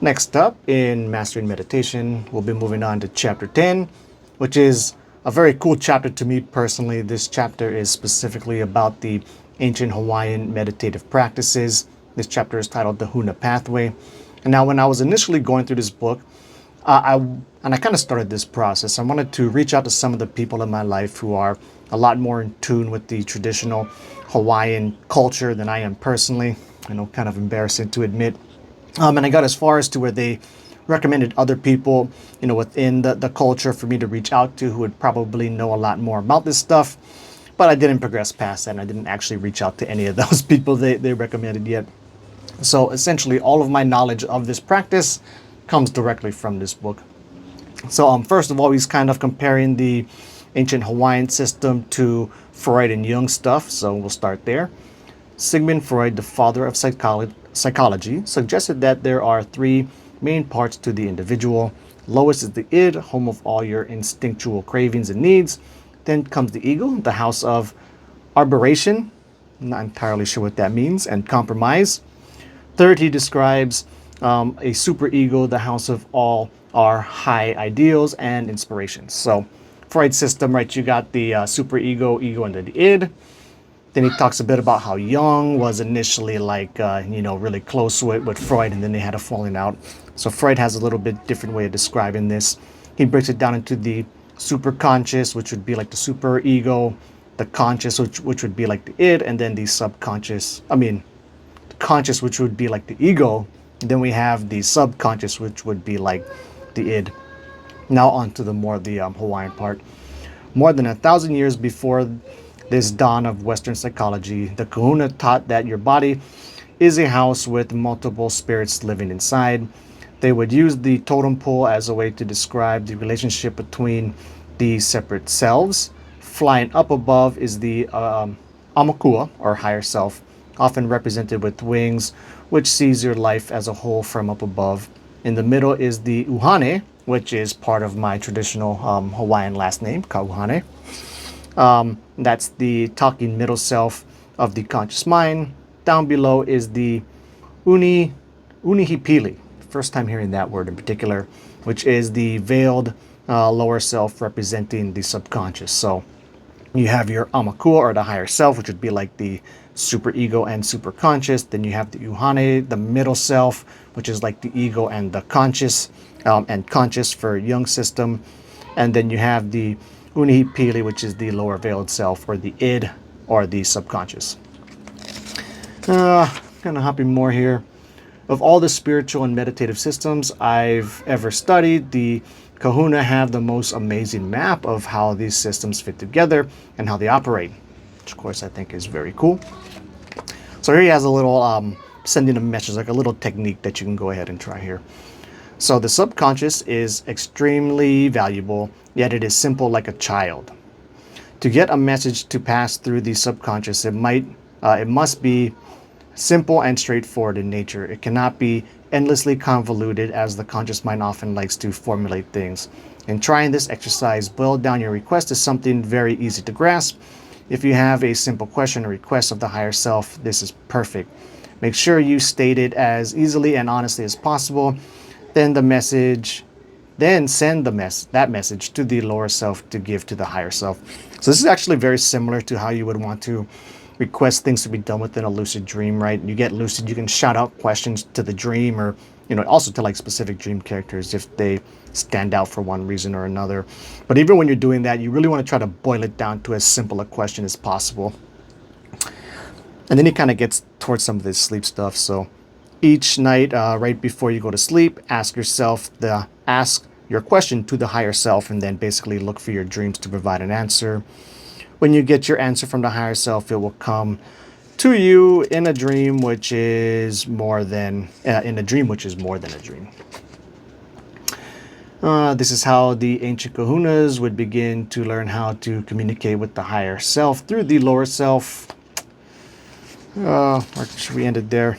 Next up in Mastering Meditation, we'll be moving on to chapter 10, which is a very cool chapter to me personally. This chapter is specifically about the ancient Hawaiian meditative practices. This chapter is titled The Huna Pathway. And now when I was initially going through this book, I kind of started this process. I wanted to reach out to some of the people in my life who are a lot more in tune with the traditional Hawaiian culture than I am personally. I know, kind of embarrassing to admit. And I got as far as to where they recommended other people, within the culture for me to reach out to who would probably know a lot more about this stuff. But I didn't progress past that, and I didn't actually reach out to any of those people they recommended yet. So essentially, all of my knowledge of this practice comes directly from this book. So first of all, he's kind of comparing the ancient Hawaiian system to Freud and Jung stuff. So we'll start there. Sigmund Freud, the father of psychology, suggested that there are three main parts to the individual. Lowest is the id, home of all your instinctual cravings and needs. Then comes the ego, the house of arboration. I'm not entirely sure what that means, and compromise. Third, he describes a superego, the house of all our high ideals and inspirations. So Freud's system, right, you got the superego, ego, and the id. Then he talks a bit about how Jung was initially really close with Freud, and then they had a falling out. So Freud has a little bit different way of describing this. He breaks it down into the superconscious, which would be like the superego, the conscious, which would be like the id, and then the the conscious, which would be like the ego. And then we have the subconscious, which would be like the id. Now on to the Hawaiian part. More than 1,000 years before this dawn of Western psychology, the Kahuna taught that your body is a house with multiple spirits living inside. They would use the totem pole as a way to describe the relationship between the separate selves. Flying up above is the Aumakua, or higher self, often represented with wings, which sees your life as a whole from up above. In the middle is the Uhane, which is part of my traditional Hawaiian last name, Kauhane. That's the talking middle self of the conscious mind. Down below is the Unihipili, first time hearing that word in particular, which is the veiled lower self representing the subconscious. So you have your Aumakua, or the higher self, which would be like the superego and superconscious. Then you have the Uhane, the middle self, which is like the ego and the conscious, and conscious for Jung system. And then you have the Unihipili, which is the lower veiled self, or the id, or the subconscious. Kind of hopping more here. Of all the spiritual and meditative systems I've ever studied, the Kahuna have the most amazing map of how these systems fit together and how they operate, which of course I think is very cool. So here he has a little sending a message, like a little technique that you can go ahead and try here. So the subconscious is extremely valuable, yet it is simple like a child. To get a message to pass through the subconscious, it must be simple and straightforward in nature. It cannot be endlessly convoluted, as the conscious mind often likes to formulate things. In trying this exercise, boil down your request to something very easy to grasp. If you have a simple question or request of the higher self, this is perfect. Make sure you state it as easily and honestly as possible. Then send that message to the lower self to give to the higher self. So this is actually very similar to how you would want to request things to be done within a lucid dream, right? You get lucid, you can shout out questions to the dream, or also to like specific dream characters if they stand out for one reason or another. But even when you're doing that, you really want to try to boil it down to as simple a question as possible. And then he kind of gets towards some of this sleep stuff. So each night, right before you go to sleep, ask your question to the higher self, and then basically look for your dreams to provide an answer. When you get your answer from the higher self, it will come to you in a dream, which is more than a dream. This is how the ancient Kahunas would begin to learn how to communicate with the higher self through the lower self. Should we end it there?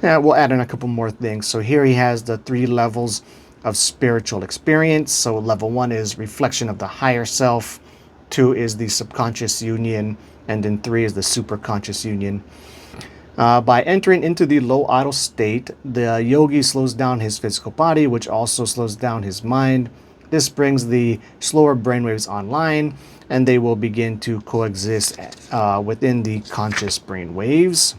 Yeah, we'll add in a couple more things. So here he has the 3 levels of spiritual experience. So level 1 is reflection of the higher self. 2 is the subconscious union, and then 3 is the superconscious union. By entering into the low auto state, the yogi slows down his physical body, which also slows down his mind. This brings the slower brainwaves online, and they will begin to coexist within the conscious brainwaves.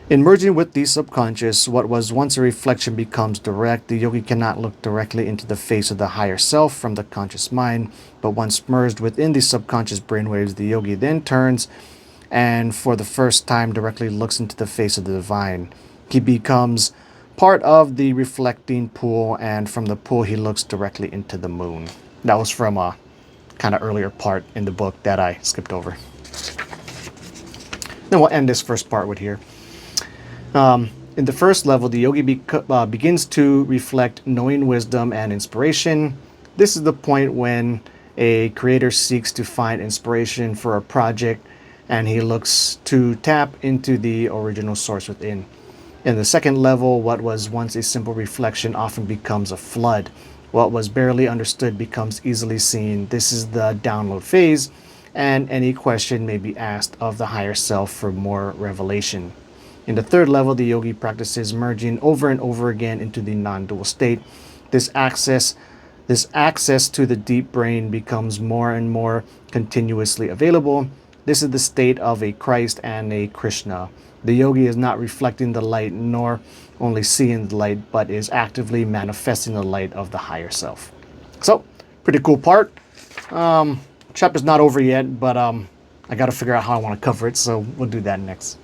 In merging with the subconscious, what was once a reflection becomes direct. The yogi cannot look directly into the face of the higher self from the conscious mind, but once merged within the subconscious brainwaves, the yogi then turns and for the first time directly looks into the face of the divine. He becomes part of the reflecting pool, and from the pool he looks directly into the moon. That was from a kind of earlier part in the book that I skipped over. Then we'll end this first part with here. In the first level, the yogi begins to reflect knowing, wisdom, and inspiration. This is the point when a creator seeks to find inspiration for a project, and he looks to tap into the original source within. In the second level, what was once a simple reflection often becomes a flood. What was barely understood becomes easily seen. This is the download phase, and any question may be asked of the higher self for more revelation. In the third level, the yogi practices merging over and over again into the non-dual state. This access to the deep brain becomes more and more continuously available. This is the state of a Christ and a Krishna. The yogi is not reflecting the light nor only seeing the light, but is actively manifesting the light of the higher self. So, pretty cool part. Chapter's not over yet, but I got to figure out how I want to cover it, so we'll do that next.